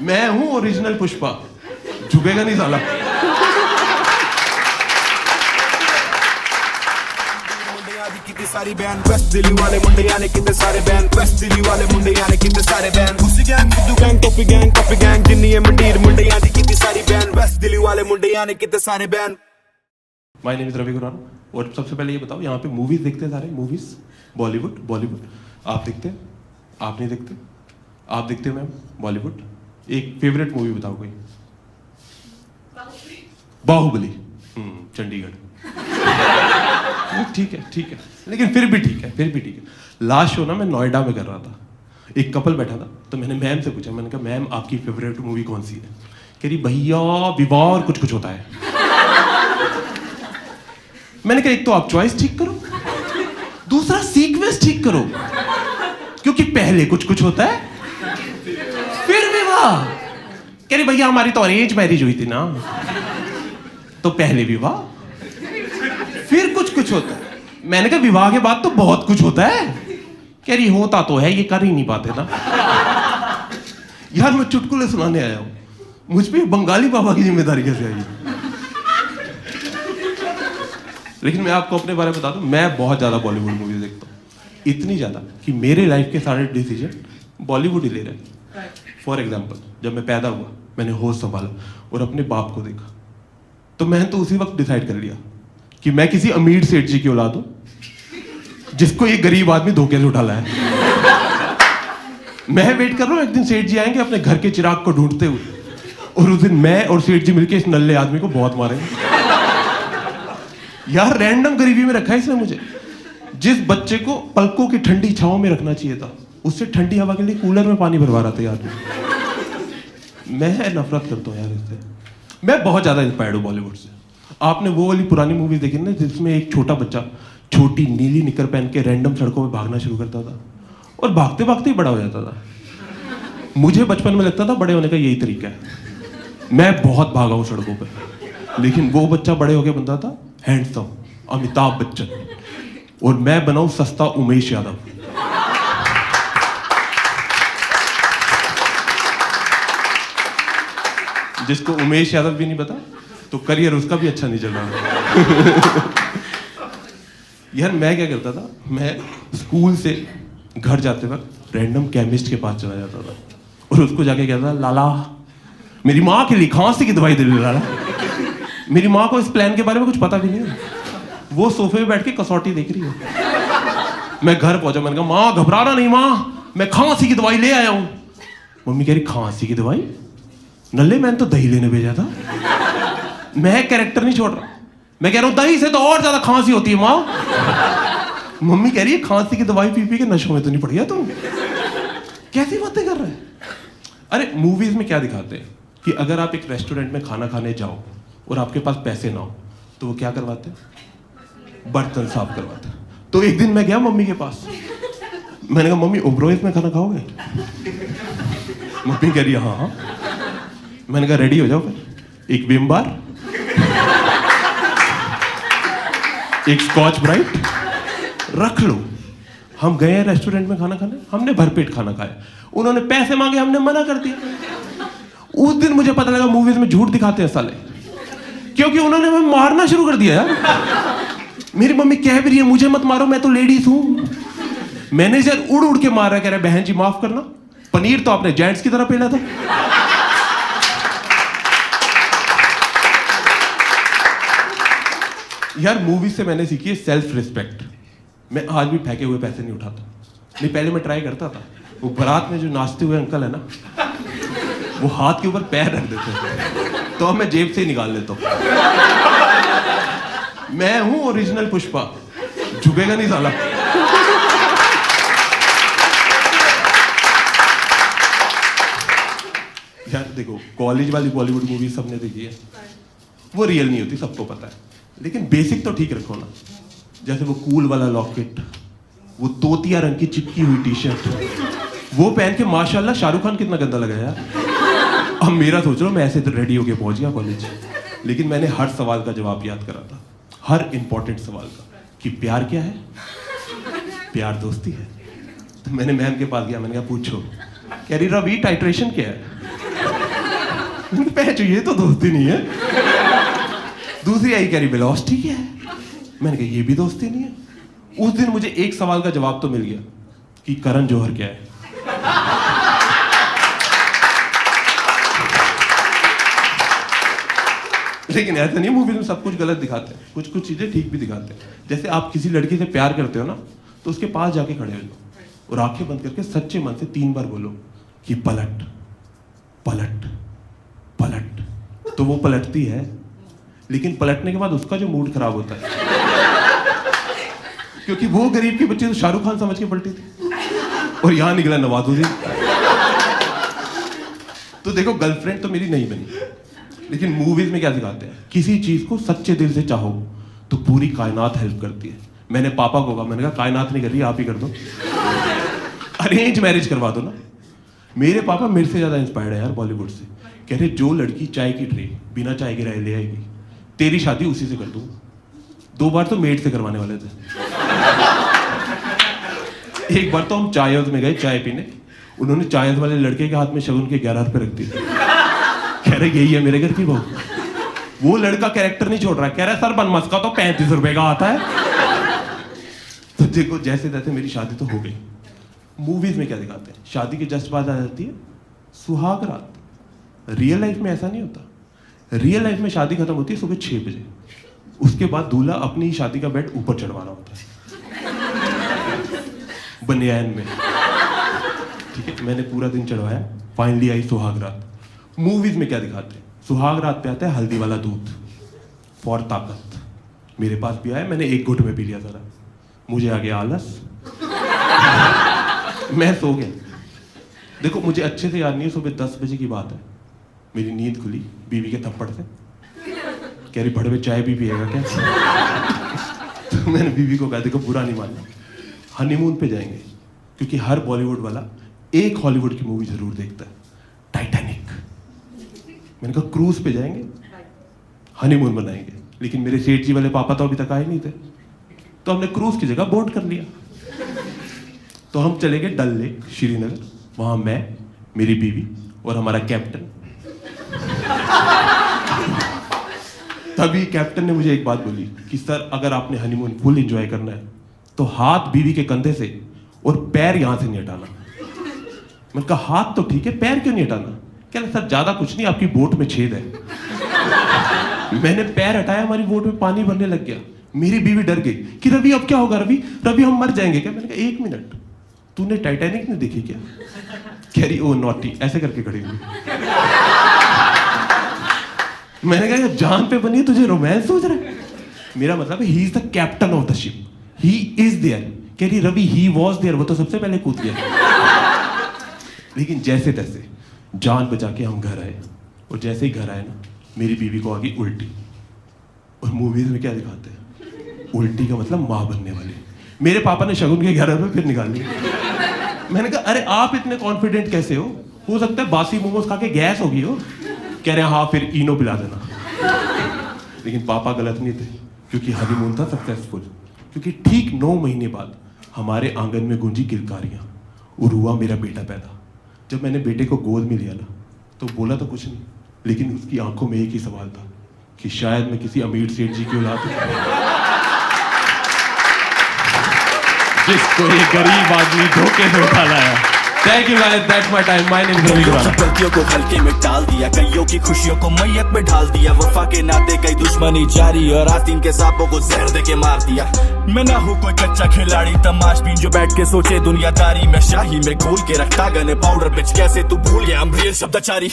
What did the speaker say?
मैं हूं ओरिजिनल पुष्पा, झुकेगा नहीं साला। कितने सारी बैंड वेस्ट दिल्ली वाले मुंडे याने कितने सारे बैंड वेस्ट दिल्ली वाले मुंडे याने कितने सारे बैंड उसी gang Sidhu gang copy gang जिन्नी है मंडीर मुंडे यानी कितनी सारी बैंड वेस्ट दिल्ली वाले मुंडे याने कितने सारे band. My name is Ravi Khurana. और सबसे पहले ये बताओ, यहाँ पे मूवीज देखते हैं सारे? मूवीज बॉलीवुड आप देखते हैं? आप नहीं देखते? आप देखते हो मैम बॉलीवुड? एक फेवरेट मूवी बताओ कोई। बाहुबली। चंडीगढ़। ठीक है, लेकिन फिर भी ठीक है। लास्ट शो ना मैं नोएडा में कर रहा था, एक कपल बैठा था, तो मैंने मैम से पूछा, मैंने कहा मैम आपकी फेवरेट मूवी कौन सी है? कह रही भैया विवाह और कुछ होता है। मैंने कहा एक तो आप चॉइस ठीक करो, दूसरा सीक्वेंस ठीक करो, क्योंकि पहले कुछ होता है फिर विवाह। कह रही भैया हमारी तो अरेंज मैरिज हुई थी ना, तो पहले विवाह फिर कुछ होता है। मैंने कहा विवाह के बाद तो बहुत कुछ होता है। कह रही होता तो है, ये कर ही नहीं पाते ना। यार मैं चुटकुले सुनाने आया हूं, मुझ पे बंगाली बाबा की जिम्मेदारी कैसे आई? लेकिन मैं आपको अपने बारे में बता दूं, मैं बहुत ज्यादा बॉलीवुड मूवीज देखता हूँ, इतनी ज्यादा कि मेरे लाइफ के सारे डिसीजन बॉलीवुड ही ले रहे हैं। फॉर एग्जाम्पल, जब मैं पैदा हुआ मैंने होश संभाला और अपने बाप को देखा, तो मैंने तो उसी वक्त डिसाइड कर लिया कि मैं किसी अमीर सेठ जी की औलाद हूं, जिसको ये गरीब आदमी धोखे से उठा लाया है। मैं वेट कर रहा हूं, एक दिन सेठ जी आएंगे अपने घर के चिराग को ढूंढते हुए, और उस दिन मैं और सेठ जी मिलके इस नल्ले आदमी को बहुत मारेंगे। यार रैंडम गरीबी में रखा है इसने मुझे। जिस बच्चे को पलकों की ठंडी छांव में रखना चाहिए था, उससे ठंडी हवा के लिए कूलर में पानी भरवा रहा था यार। मैं नफरत करता हूँ यार इससे। मैं बहुत ज्यादा इंस्पायर्ड हूँ बॉलीवुड से। आपने वो वाली पुरानी मूवीज देखी ना, जिसमें एक छोटा बच्चा छोटी नीली निकर पहन के रैंडम सड़कों पे भागना शुरू करता था और भागते भागते ही बड़ा हो जाता था। मुझे बचपन में लगता था बड़े होने का यही तरीका है। मैं बहुत भागा हूँ सड़कों पे, लेकिन वो बच्चा बड़े होके बनता था हैंडसम अमिताभ बच्चन, और मैं बनाऊं सस्ता उमेश यादव। जिसको उमेश यादव भी नहीं पता, तो करियर उसका भी अच्छा नहीं चल रहा। यार मैं क्या करता था, मैं स्कूल से घर जाते वक्त रैंडम केमिस्ट के पास चला जाता था और उसको जाके कहता था, लाला मेरी माँ के लिए खांसी की दवाई दे दे लाला। मेरी माँ को इस प्लान के बारे में कुछ पता भी नहीं है, वो सोफे पे बैठ के कसौटी देख रही है। मैं घर पहुंचा, मैंने कहा माँ घबराना नहीं माँ, मैं खांसी की दवाई ले आया हूं। मम्मी कह रही खांसी की दवाई? नल्ले मैंने तो दही लेने भेजा था। मैं कैरेक्टर नहीं छोड़ रहा, मैं कह रहा हूं दही से तो और ज्यादा खांसी होती है माँ। मम्मी कह रही है खांसी की दवाई पी के नशों में तो नहीं पड़ गया तुम? कैसी बातें कर रहे हैं? अरे मूवीज में क्या दिखाते हैं कि अगर आप एक रेस्टोरेंट में खाना खाने जाओ और आपके पास पैसे ना हो, तो वो क्या करवाते हैं? बर्तन साफ करवाते हैं। तो एक दिन मैं गया मम्मी के पास, मैंने कहा मम्मी ओब्रोइस में खाना खाओगे? मम्मी कह रही है हाँ। मैंने कहा रेडी हो जाओ फिर, एक विम बार, एक स्कॉच ब्राइट रख लो। हम गए रेस्टोरेंट में खाना खाने, हमने भरपेट खाना खाया, उन्होंने पैसे मांगे, हमने मना कर दिया। उस दिन मुझे पता लगा मूवीज में झूठ दिखाते हैं साले, क्योंकि उन्होंने हमें मारना शुरू कर दिया यार। मेरी मम्मी कह भी रही है मुझे मत मारो, मैं तो लेडीज हूं। मैनेजर उड़ उड़ के मार रहा, कह रहा बहन जी माफ करना, पनीर तो आपने जेंट्स की तरह पेला था। यार मूवी से मैंने सीखी है सेल्फ रिस्पेक्ट। मैं आज भी फेंके हुए पैसे नहीं उठाता। नहीं पहले मैं ट्राई करता था, वो बारात में जो नाचते हुए अंकल है ना, वो हाथ के ऊपर पैर रख देते थे, तो अब मैं जेब से ही निकाल लेता हूं। मैं हूं ओरिजिनल पुष्पा, झुकेगा नहीं साला। यार देखो, कॉलेज वाली बॉलीवुड मूवी सबने देखी है, वो रियल नहीं होती, सबको पता है, लेकिन बेसिक तो ठीक रखो ना। जैसे वो कूल वाला लॉकेट, वो तोतिया रंग की चिपकी हुई टी शर्ट, वो पहन के माशाल्लाह शाहरुख खान कितना गंदा लगा यार। अब मेरा सोच लो, मैं ऐसे तो रेडी होके पहुंच गया कॉलेज, लेकिन मैंने हर सवाल का जवाब याद करा था, हर इंपॉर्टेंट सवाल का, कि प्यार क्या है? प्यार दोस्ती है। तो मैंने मैम के पास गया, मैंने कहा पूछो। कह रही रवि टाइट्रेशन क्या है? पैचो ये तो दोस्ती नहीं है। दूसरी आई कह रही वेलोसिटी क्या है? मैंने कहा ये भी दोस्ती नहीं है। उस दिन मुझे एक सवाल का जवाब तो मिल गया कि करण जौहर क्या है। लेकिन ऐसा नहीं, मूवी में सब कुछ गलत दिखाते हैं, कुछ कुछ चीजें ठीक भी दिखाते हैं। जैसे आप किसी लड़की से प्यार करते हो ना, तो उसके पास जाके खड़े हो जाओ और आंखें बंद करके सच्चे मन से 3 बार बोलो कि पलट पलट पलट। तो वो पलटती है, लेकिन पलटने के बाद उसका जो मूड खराब होता है, क्योंकि वो गरीब की बच्ची तो शाहरुख खान समझ के पलटी थी और यहां निकला नवाजुद्दीन। तो देखो, गर्लफ्रेंड तो मेरी नहीं बनी, लेकिन मूवीज में क्या दिखाते हैं, किसी चीज को सच्चे दिल से चाहो तो पूरी कायनात हेल्प करती है। मैंने पापा को कहा, मैंने कहा कायनात नहीं कर रही, आप ही कर दो, अरेंज मैरिज करवा दो ना। मेरे पापा मेरे से ज्यादा इंस्पायर्ड है यार बॉलीवुड से। कह रहे जो लड़की चाय की ट्रे बिना चाय के ले आएगी, तेरी शादी उसी से कर दूं। 2 बार तो मेड से करवाने वाले थे। एक बार तो हम चायज में गए चाय पीने, उन्होंने चायज वाले लड़के के हाथ में शगुन के 11 रुपए रख दिए। कह रहे यही है मेरे घर की बहू। वो लड़का कैरेक्टर नहीं छोड़ रहा, कह रहा सर बनमस का तो 35 रुपए का आता है। तो देखो, जैसे तैसे मेरी शादी तो हो गई। मूवीज में क्या दिखाते हैं, शादी के जस्ट बाद आ जाती है सुहाग रात। रियल लाइफ में ऐसा नहीं होता। रियल लाइफ में शादी खत्म होती है सुबह 6 बजे। उसके बाद दूल्हा अपनी शादी का बेड ऊपर चढ़वाना होता है बनियान में। ठीक है, मैंने पूरा दिन चढ़वाया, फाइनली आई सुहाग रात। मूवीज में क्या दिखाते हैं, सुहाग रात पे आता है हल्दी वाला दूध फॉर ताकत। मेरे पास भी आया, मैंने 1 घुट में पी लिया सारा। मुझे आ गया आलस, मैं सो गया। देखो, मुझे अच्छे से याद नहीं है, सुबह 10 बजे की बात है। मेरी नींद खुली बीवी के थप्पड़ से। कह रही भड़वे चाय भी पिएगा क्या? तो मैंने बीवी को कहा देखो बुरा नहीं मानना, हनीमून पे जाएंगे, क्योंकि हर बॉलीवुड वाला एक हॉलीवुड की मूवी जरूर देखता है, टाइटैनिक। मैंने कहा क्रूज पे जाएंगे, हनीमून मनाएंगे। लेकिन मेरे सेठ जी वाले पापा तो अभी तक आए नहीं थे, तो हमने क्रूज की जगह बोट कर लिया। तो हम चले गए डल लेक श्रीनगर। वहां मैं, मेरी बीवी और हमारा कैप्टन। तभी कैप्टन ने मुझे एक बात बोली कि सर अगर आपने हनीमून फुल एंजॉय करना है तो हाथ बीवी के कंधे से और पैर यहां से नहीं हटाना। मैंने कहा हाथ तो ठीक है, पैर क्यों नहीं हटाना? कह रहे सर ज्यादा कुछ नहीं, आपकी बोट में छेद है। मैंने पैर हटाया, हमारी बोट में पानी भरने लग गया। मेरी बीवी डर गई कि रवि अब क्या होगा, रवि हम मर जाएंगे क्या? मैंने कहा 1 मिनट, तूने टाइटैनिक नहीं देखी क्या? कह रही ओ नॉटी, ऐसे करके खड़ी हुई। मैंने कहा जान पे बनी तुझे रोमांस सोच रहा है? मेरा मतलब है he is the captain of the ship, he is there. कह रही रवि ही वॉज देयर, वो तो सबसे पहले कूद गया। लेकिन जैसे तैसे जान बचा के हम घर आए, और जैसे ही घर आए ना, मेरी बीवी को आ गई उल्टी। और मूवीज में क्या दिखाते हैं, उल्टी का मतलब मां बनने वाली। मेरे पापा ने शगुन के 11 रुपए फिर निकाल लिए। मैंने कहा अरे आप इतने कॉन्फिडेंट कैसे हो सकता है बासी मोमोज खा के गैस होगी हो। कह रहे हाँ फिर इनो पिला देना। लेकिन पापा गलत नहीं थे, क्योंकि हनीमून था सक्सेसफुल। क्योंकि ठीक 9 महीने बाद हमारे आंगन में गूंजी किलकारियां और हुआ मेरा बेटा पैदा। जब मैंने बेटे को गोद में लिया ना, तो बोला तो कुछ नहीं, लेकिन उसकी आंखों में एक ही सवाल था कि शायद मैं किसी अमीर सेठ जी की औलाद हूं, जिसको ये गरीब आदमी धोखे से उठा लाया। Thank you guys, that's my time. My name is Ravi Gurala. गलतियों को हल्के में टाल दिया, कईयों की खुशियों को मैयत में ढाल दिया। वफा के नाते कई दुश्मनी जारी, और आस्तीन के सांपों को जहर दे के मार दिया। मैं ना हूँ कोई कच्चा खिलाड़ी, तमाशबीन जो बैठ के सोचे दुनियादारी। मैं शाही में घोल के रखता गने पाउडर बिच, कैसे तू भूल गया हम रियल शब्दाचारी।